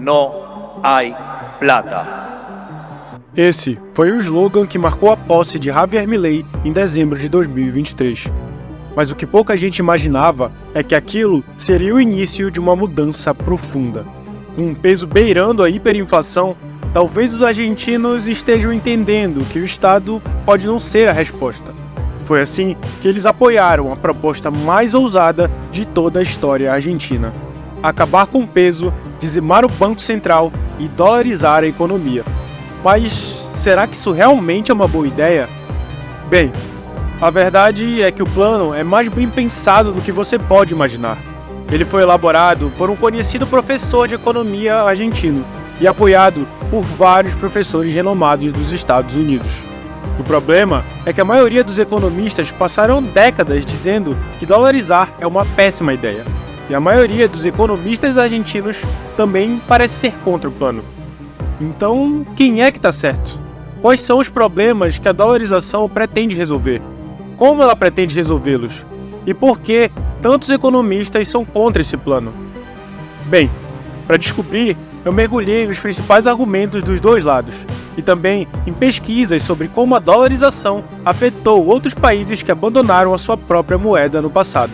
no hay plata. Esse foi o slogan que marcou a posse de Javier Milei em dezembro de 2023. Mas o que pouca gente imaginava é que aquilo seria o início de uma mudança profunda. Com um peso beirando a hiperinflação, talvez os argentinos estejam entendendo que o Estado pode não ser a resposta. Foi assim que eles apoiaram a proposta mais ousada de toda a história argentina: acabar com o peso, dizimar o Banco Central e dolarizar a economia. Mas será que isso realmente é uma boa ideia? Bem, a verdade é que o plano é mais bem pensado do que você pode imaginar. Ele foi elaborado por um conhecido professor de economia argentino e apoiado por vários professores renomados dos Estados Unidos. O problema é que a maioria dos economistas passaram décadas dizendo que dolarizar é uma péssima ideia. E a maioria dos economistas argentinos também parece ser contra o plano. Então, quem é que está certo? Quais são os problemas que a dolarização pretende resolver? Como ela pretende resolvê-los? E por que tantos economistas são contra esse plano? Bem, para descobrir, eu mergulhei nos principais argumentos dos dois lados e também em pesquisas sobre como a dolarização afetou outros países que abandonaram a sua própria moeda no passado.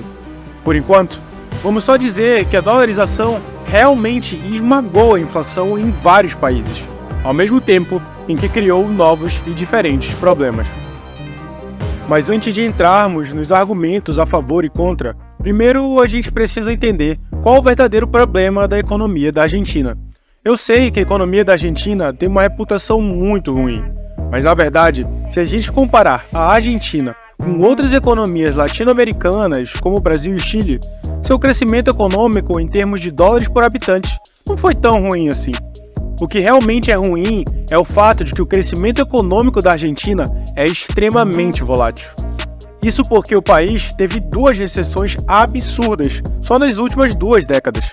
Por enquanto, vamos só dizer que a dolarização realmente esmagou a inflação em vários países, ao mesmo tempo em que criou novos e diferentes problemas. Mas antes de entrarmos nos argumentos a favor e contra, primeiro a gente precisa entender qual o verdadeiro problema da economia da Argentina. Eu sei que a economia da Argentina tem uma reputação muito ruim, mas na verdade, se a gente comparar a Argentina com outras economias latino-americanas, como o Brasil e Chile, seu crescimento econômico em termos de dólares por habitante não foi tão ruim assim. O que realmente é ruim é o fato de que o crescimento econômico da Argentina é extremamente volátil. Isso porque o país teve 2 recessões absurdas só nas últimas 2 décadas.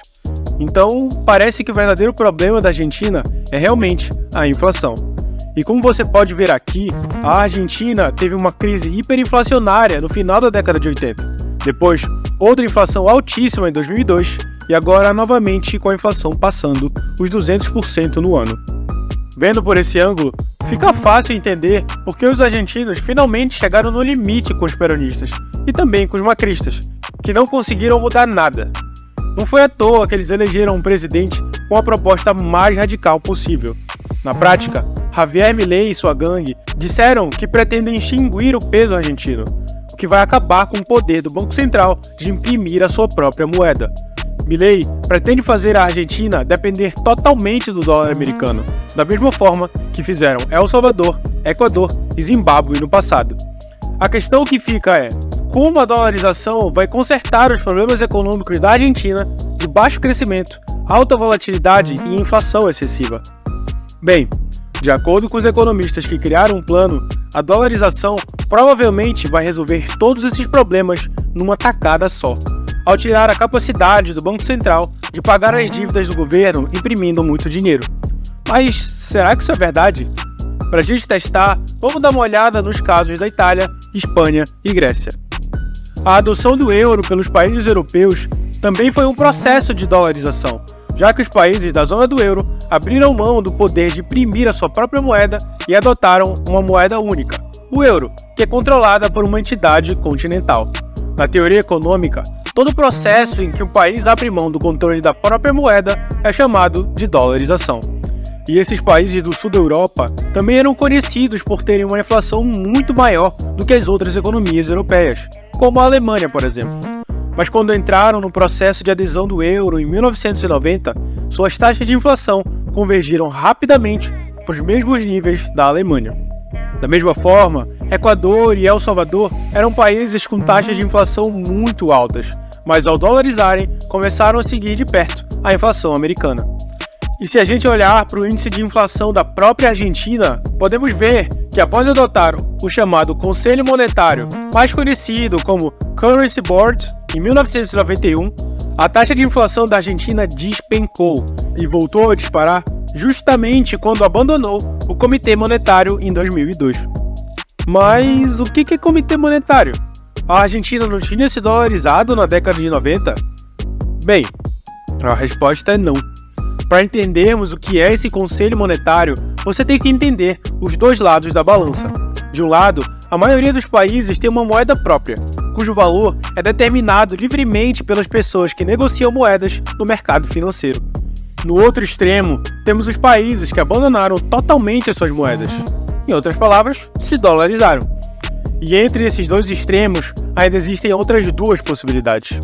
Então, parece que o verdadeiro problema da Argentina é realmente a inflação. E como você pode ver aqui, a Argentina teve uma crise hiperinflacionária no final da década de 80. Depois, outra inflação altíssima em 2002 e agora novamente com a inflação passando os 200% no ano. Vendo por esse ângulo, fica fácil entender por que os argentinos finalmente chegaram no limite com os peronistas e também com os macristas, que não conseguiram mudar nada. Não foi à toa que eles elegeram um presidente com a proposta mais radical possível. Na prática, Javier Milei e sua gangue disseram que pretendem extinguir o peso argentino, o que vai acabar com o poder do Banco Central de imprimir a sua própria moeda. Milei pretende fazer a Argentina depender totalmente do dólar americano, da mesma forma que fizeram El Salvador, Equador e Zimbábue no passado. A questão que fica é: como a dolarização vai consertar os problemas econômicos da Argentina de baixo crescimento, alta volatilidade e inflação excessiva? Bem, de acordo com os economistas que criaram um plano, a dolarização provavelmente vai resolver todos esses problemas numa tacada só, ao tirar a capacidade do Banco Central de pagar as dívidas do governo imprimindo muito dinheiro. Mas será que isso é verdade? Para a gente testar, vamos dar uma olhada nos casos da Itália, Espanha e Grécia. A adoção do euro pelos países europeus também foi um processo de dolarização, já que os países da zona do euro abriram mão do poder de imprimir a sua própria moeda e adotaram uma moeda única, o euro, que é controlada por uma entidade continental. Na teoria econômica, todo processo em que um país abre mão do controle da própria moeda é chamado de dolarização. E esses países do sul da Europa também eram conhecidos por terem uma inflação muito maior do que as outras economias europeias, como a Alemanha, por exemplo. Mas quando entraram no processo de adesão do euro em 1990, suas taxas de inflação convergiram rapidamente para os mesmos níveis da Alemanha. Da mesma forma, Equador e El Salvador eram países com taxas de inflação muito altas, mas ao dolarizarem, começaram a seguir de perto a inflação americana. E se a gente olhar para o índice de inflação da própria Argentina, podemos ver que após adotar o chamado Conselho Monetário, mais conhecido como Currency Board, em 1991, a taxa de inflação da Argentina despencou e voltou a disparar justamente quando abandonou o Comitê Monetário em 2002. Mas o que é Comitê Monetário? A Argentina não tinha se dolarizado na década de 90? Bem, a resposta é não. Para entendermos o que é esse conselho monetário, você tem que entender os dois lados da balança. De um lado, a maioria dos países tem uma moeda própria, cujo valor é determinado livremente pelas pessoas que negociam moedas no mercado financeiro. No outro extremo, temos os países que abandonaram totalmente as suas moedas. Em outras palavras, se dolarizaram. E entre esses dois extremos, ainda existem outras duas possibilidades.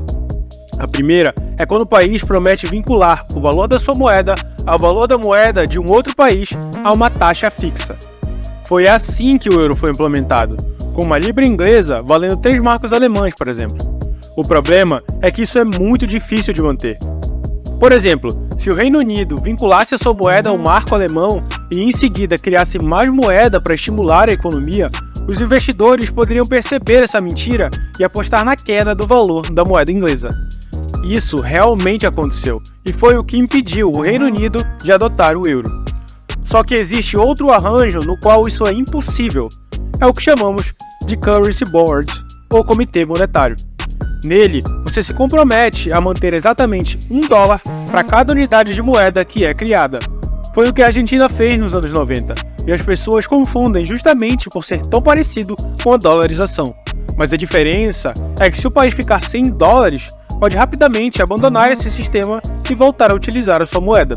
A primeira é quando o país promete vincular o valor da sua moeda ao valor da moeda de um outro país a uma taxa fixa. Foi assim que o euro foi implementado, com uma libra inglesa valendo 3 marcos alemães, por exemplo. O problema é que isso é muito difícil de manter. Por exemplo, se o Reino Unido vinculasse a sua moeda ao marco alemão e em seguida criasse mais moeda para estimular a economia, os investidores poderiam perceber essa mentira e apostar na queda do valor da moeda inglesa. Isso realmente aconteceu e foi o que impediu o Reino Unido de adotar o euro. Só que existe outro arranjo no qual isso é impossível. É o que chamamos de Currency Board, ou Comitê Monetário. Nele, você se compromete a manter exatamente $1 para cada unidade de moeda que é criada. Foi o que a Argentina fez nos anos 90, e as pessoas confundem justamente por ser tão parecido com a dolarização. Mas a diferença é que se o país ficar sem dólares, pode rapidamente abandonar esse sistema e voltar a utilizar a sua moeda.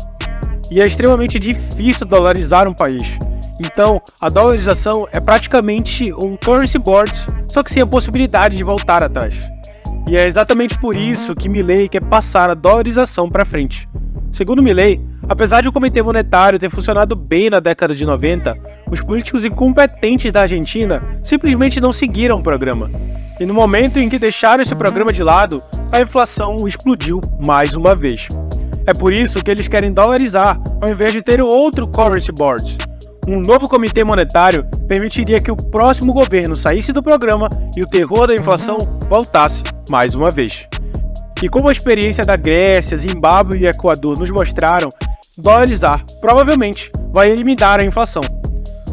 E é extremamente difícil dolarizar um país. Então, a dolarização é praticamente um currency board, só que sem a possibilidade de voltar atrás. E é exatamente por isso que Milei quer passar a dolarização para frente. Segundo Milei, apesar de o Comitê Monetário ter funcionado bem na década de 90, os políticos incompetentes da Argentina simplesmente não seguiram o programa. E no momento em que deixaram esse programa de lado, a inflação explodiu mais uma vez. É por isso que eles querem dolarizar, ao invés de ter outro currency board. Um novo comitê monetário permitiria que o próximo governo saísse do programa e o terror da inflação voltasse mais uma vez. E como a experiência da Grécia, Zimbábue e Equador nos mostraram, dolarizar provavelmente vai eliminar a inflação.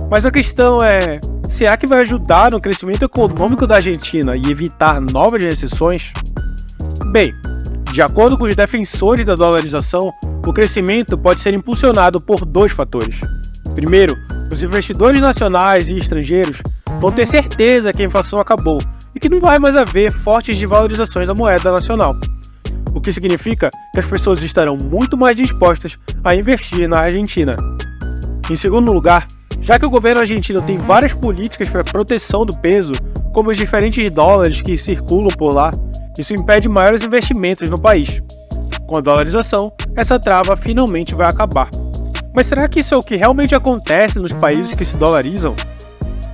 Mas a questão é, será que vai ajudar no crescimento econômico da Argentina e evitar novas recessões? Bem, de acordo com os defensores da dolarização, o crescimento pode ser impulsionado por dois fatores. Primeiro, os investidores nacionais e estrangeiros vão ter certeza que a inflação acabou e que não vai mais haver fortes desvalorizações da moeda nacional, o que significa que as pessoas estarão muito mais dispostas a investir na Argentina. Em segundo lugar, já que o governo argentino tem várias políticas para proteção do peso, como os diferentes dólares que circulam por lá, isso impede maiores investimentos no país. Com a dolarização, essa trava finalmente vai acabar. Mas será que isso é o que realmente acontece nos países que se dolarizam?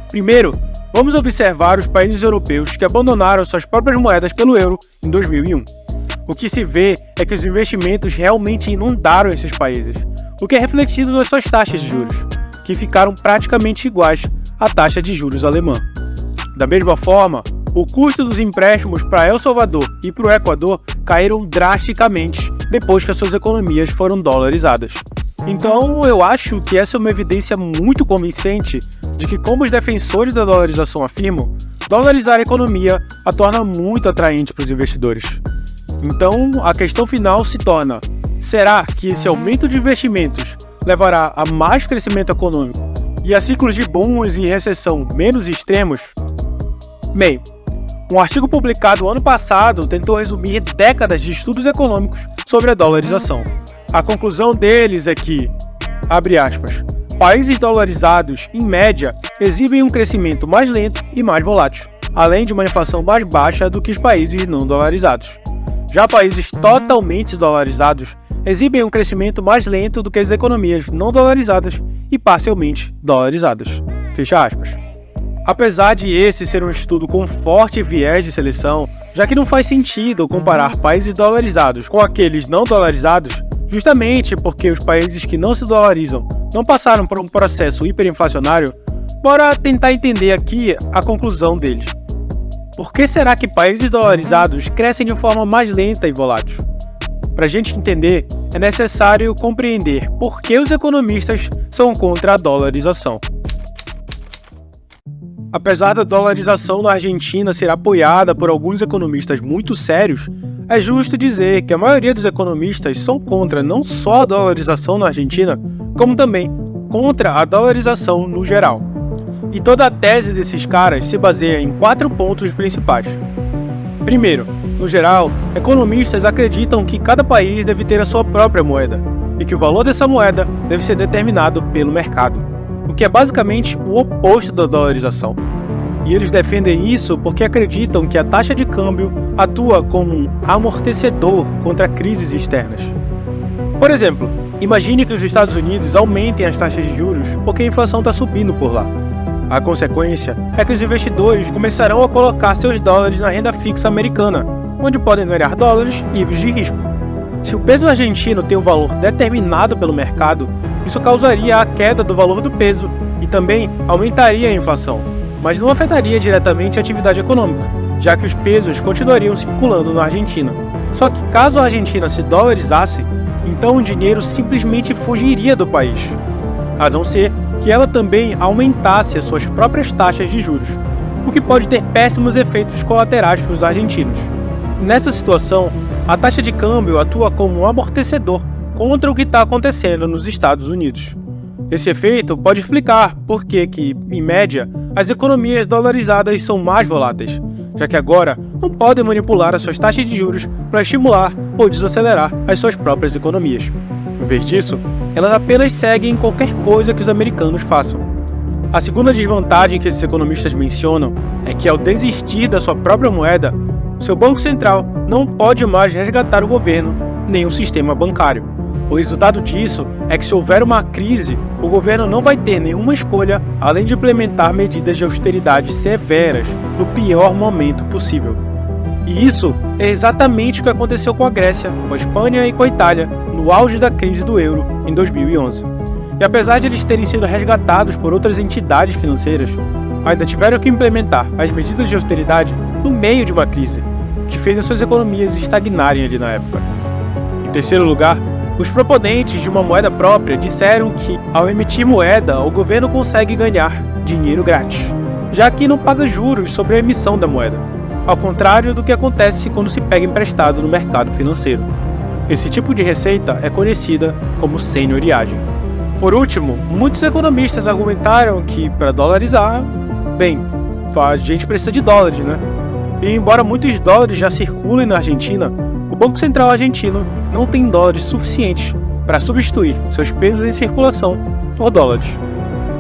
Primeiro, vamos observar os países europeus que abandonaram suas próprias moedas pelo euro em 2001. O que se vê é que os investimentos realmente inundaram esses países, o que é refletido nas suas taxas de juros, que ficaram praticamente iguais à taxa de juros alemã. Da mesma forma, o custo dos empréstimos para El Salvador e para o Equador caíram drasticamente depois que as suas economias foram dolarizadas. Então, eu acho que essa é uma evidência muito convincente de que, como os defensores da dolarização afirmam, dolarizar a economia a torna muito atraente para os investidores. Então, a questão final se torna: será que esse aumento de investimentos levará a mais crescimento econômico e a ciclos de booms e recessão menos extremos? Bem, um artigo publicado ano passado tentou resumir décadas de estudos econômicos sobre a dolarização. A conclusão deles é que, abre aspas, países dolarizados, em média, exibem um crescimento mais lento e mais volátil, além de uma inflação mais baixa do que os países não dolarizados. Já países totalmente dolarizados exibem um crescimento mais lento do que as economias não dolarizadas e parcialmente dolarizadas. Fecha aspas. Apesar de esse ser um estudo com forte viés de seleção, já que não faz sentido comparar países dolarizados com aqueles não dolarizados, justamente porque os países que não se dolarizam não passaram por um processo hiperinflacionário, bora tentar entender aqui a conclusão deles. Por que será que países dolarizados crescem de forma mais lenta e volátil? Para a gente entender, é necessário compreender por que os economistas são contra a dolarização. Apesar da dolarização na Argentina ser apoiada por alguns economistas muito sérios, é justo dizer que a maioria dos economistas são contra não só a dolarização na Argentina, como também contra a dolarização no geral. E toda a tese desses caras se baseia em 4 pontos principais. Primeiro, no geral, economistas acreditam que cada país deve ter a sua própria moeda, e que o valor dessa moeda deve ser determinado pelo mercado, o que é basicamente o oposto da dolarização. E eles defendem isso porque acreditam que a taxa de câmbio atua como um amortecedor contra crises externas. Por exemplo, imagine que os Estados Unidos aumentem as taxas de juros porque a inflação está subindo por lá. A consequência é que os investidores começarão a colocar seus dólares na renda fixa americana, onde podem ganhar dólares livres de risco. Se o peso argentino tem um valor determinado pelo mercado, isso causaria a queda do valor do peso e também aumentaria a inflação, mas não afetaria diretamente a atividade econômica, já que os pesos continuariam circulando na Argentina. Só que caso a Argentina se dolarizasse, então o dinheiro simplesmente fugiria do país, a não ser que ela também aumentasse as suas próprias taxas de juros, o que pode ter péssimos efeitos colaterais para os argentinos. Nessa situação, a taxa de câmbio atua como um amortecedor contra o que está acontecendo nos Estados Unidos. Esse efeito pode explicar por que, em média, as economias dolarizadas são mais voláteis, já que agora não podem manipular as suas taxas de juros para estimular ou desacelerar as suas próprias economias. Em vez disso, elas apenas seguem qualquer coisa que os americanos façam. A segunda desvantagem que esses economistas mencionam é que, ao desistir da sua própria moeda, seu Banco Central não pode mais resgatar o governo nem o sistema bancário. O resultado disso é que, se houver uma crise, o governo não vai ter nenhuma escolha além de implementar medidas de austeridade severas no pior momento possível. E isso é exatamente o que aconteceu com a Grécia, com a Espanha e com a Itália no auge da crise do euro em 2011. E apesar de eles terem sido resgatados por outras entidades financeiras, ainda tiveram que implementar as medidas de austeridade no meio de uma crise, que fez as suas economias estagnarem ali na época. Em terceiro lugar, os proponentes de uma moeda própria disseram que, ao emitir moeda, o governo consegue ganhar dinheiro grátis, já que não paga juros sobre a emissão da moeda, ao contrário do que acontece quando se pega emprestado no mercado financeiro. Esse tipo de receita é conhecida como senhoriagem. Por último, muitos economistas argumentaram que, para dolarizar, bem, a gente precisa de dólares, né? E embora muitos dólares já circulem na Argentina, o Banco Central argentino não tem dólares suficientes para substituir seus pesos em circulação por dólares.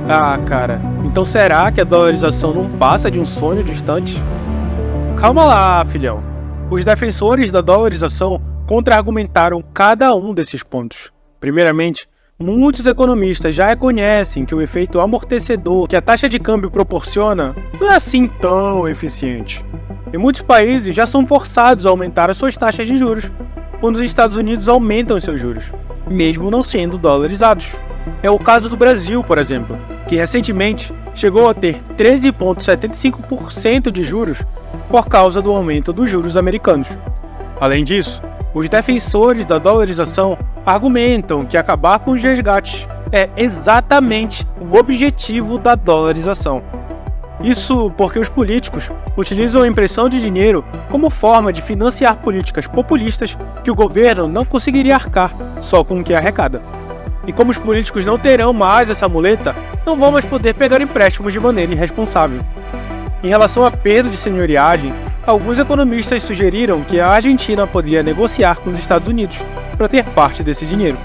Ah, cara, então será que a dolarização não passa de um sonho distante? Calma lá, filhão. Os defensores da dolarização contra-argumentaram cada um desses pontos. Primeiramente, muitos economistas já reconhecem que o efeito amortecedor que a taxa de câmbio proporciona não é assim tão eficiente. E muitos países já são forçados a aumentar as suas taxas de juros quando os Estados Unidos aumentam os seus juros, mesmo não sendo dolarizados. É o caso do Brasil, por exemplo, que recentemente chegou a ter 13,75% de juros por causa do aumento dos juros americanos. Além disso, os defensores da dolarização argumentam que acabar com os resgates é exatamente o objetivo da dolarização. Isso porque os políticos utilizam a impressão de dinheiro como forma de financiar políticas populistas que o governo não conseguiria arcar só com o que arrecada. E como os políticos não terão mais essa muleta, não vão mais poder pegar empréstimos de maneira irresponsável. Em relação à perda de senhoriagem, alguns economistas sugeriram que a Argentina poderia negociar com os Estados Unidos para ter parte desse dinheiro.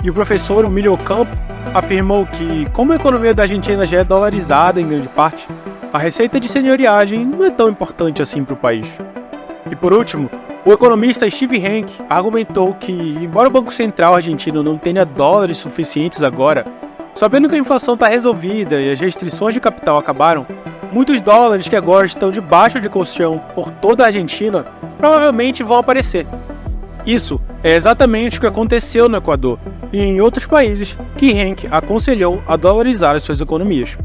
E o professor Emilio Campo afirmou que, como a economia da Argentina já é dolarizada em grande parte, a receita de senhoriagem não é tão importante assim para o país. E por último, o economista Steve Hanke argumentou que, embora o Banco Central argentino não tenha dólares suficientes agora, sabendo que a inflação está resolvida e as restrições de capital acabaram, muitos dólares que agora estão debaixo de colchão por toda a Argentina provavelmente vão aparecer. Isso é exatamente o que aconteceu no Equador e em outros países que Hanke aconselhou a dolarizar as suas economias.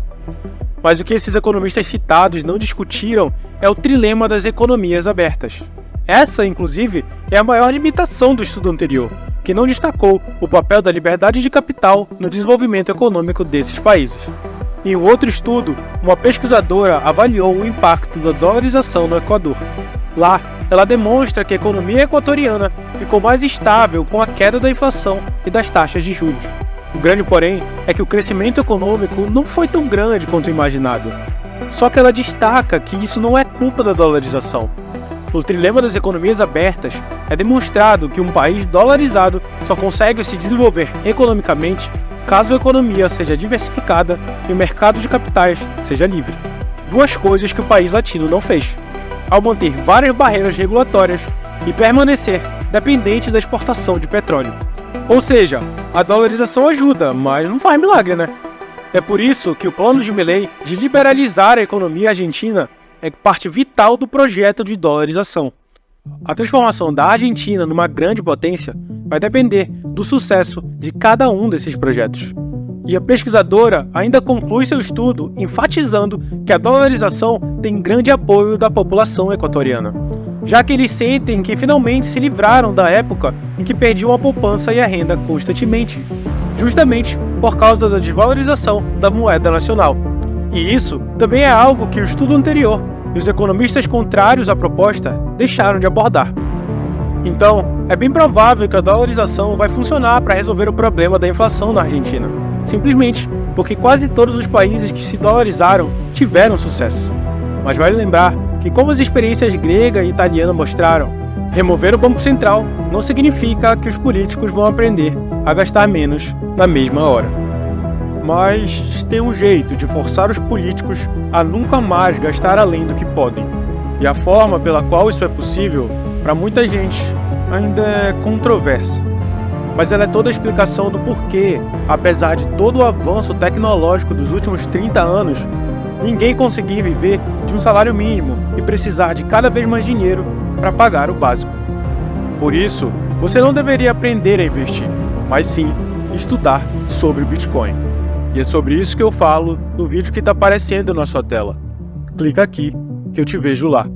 Mas o que esses economistas citados não discutiram é o trilema das economias abertas. Essa, inclusive, é a maior limitação do estudo anterior, que não destacou o papel da liberdade de capital no desenvolvimento econômico desses países. Em um outro estudo, uma pesquisadora avaliou o impacto da dolarização no Equador. Lá, ela demonstra que a economia equatoriana ficou mais estável com a queda da inflação e das taxas de juros. O grande porém é que o crescimento econômico não foi tão grande quanto imaginado. Só que ela destaca que isso não é culpa da dolarização. No trilema das economias abertas, é demonstrado que um país dolarizado só consegue se desenvolver economicamente caso a economia seja diversificada e o mercado de capitais seja livre. Duas coisas que o país latino não fez, ao manter várias barreiras regulatórias e permanecer dependente da exportação de petróleo. Ou seja, a dolarização ajuda, mas não faz milagre, né? É por isso que o plano de Milei de liberalizar a economia argentina é parte vital do projeto de dolarização. A transformação da Argentina numa grande potência vai depender do sucesso de cada um desses projetos. E a pesquisadora ainda conclui seu estudo enfatizando que a dolarização tem grande apoio da população equatoriana, já que eles sentem que finalmente se livraram da época em que perdiam a poupança e a renda constantemente, justamente por causa da desvalorização da moeda nacional. E isso também é algo que o estudo anterior e os economistas contrários à proposta deixaram de abordar. Então, é bem provável que a dolarização vai funcionar para resolver o problema da inflação na Argentina, simplesmente porque quase todos os países que se dolarizaram tiveram sucesso. Mas vale lembrar que, como as experiências grega e italiana mostraram, remover o Banco Central não significa que os políticos vão aprender a gastar menos na mesma hora. Mas tem um jeito de forçar os políticos a nunca mais gastar além do que podem. E a forma pela qual isso é possível, para muita gente, ainda é controversa. Mas ela é toda a explicação do porquê, apesar de todo o avanço tecnológico dos últimos 30 anos, ninguém conseguir viver de um salário mínimo e precisar de cada vez mais dinheiro para pagar o básico. Por isso, você não deveria aprender a investir, mas sim estudar sobre o Bitcoin. E é sobre isso que eu falo no vídeo que está aparecendo na sua tela. Clica aqui que eu te vejo lá.